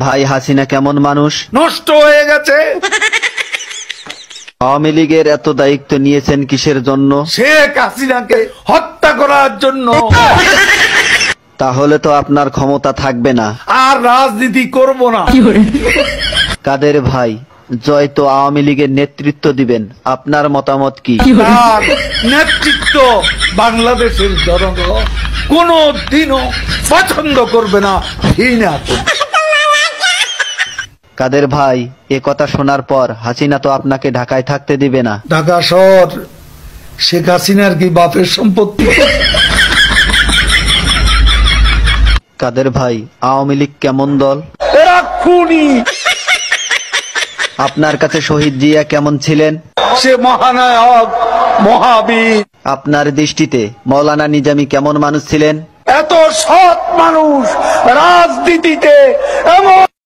ভাই হাসিনা কেমন মানুষ? নষ্ট হয়ে গেছে। আওয়ামী লীগের এত দায়িত্ব নিয়েছেন কিসের জন্য? শেখ হাসিনাকে হত্যা করার জন্য। তাহলে তো আপনার ক্ষমতা থাকবে না। আর রাজনীতি করব না। কাদের ভাই, জয় তো আওয়ামী লীগের নেতৃত্ব দিবেন, আপনার মতামত কি? তার নেতৃত্ব বাংলাদেশের জনগণ কোনো দিনও পছন্দ করবে না, ঘৃণা করবে। কাদের ভাই, এ কথা শোনার পর হাসিনা তো আপনাকে ঢাকায় থাকতে দিবে না। ঢাকা শহর শেখ হাসিনার কি বাপের সম্পত্তি? কাদের ভাই, আওয়ামী লীগ কেমন দল? এরা খুনি। আপনার কাছে শহীদ জিয়া কেমন ছিলেন? সে মহানায়ক, মহাবীর। আপনার দৃষ্টিতে মৌলানা নিজামী কেমন মানুষ ছিলেন? এত সৎ মানুষ রাজনীতিতে এমন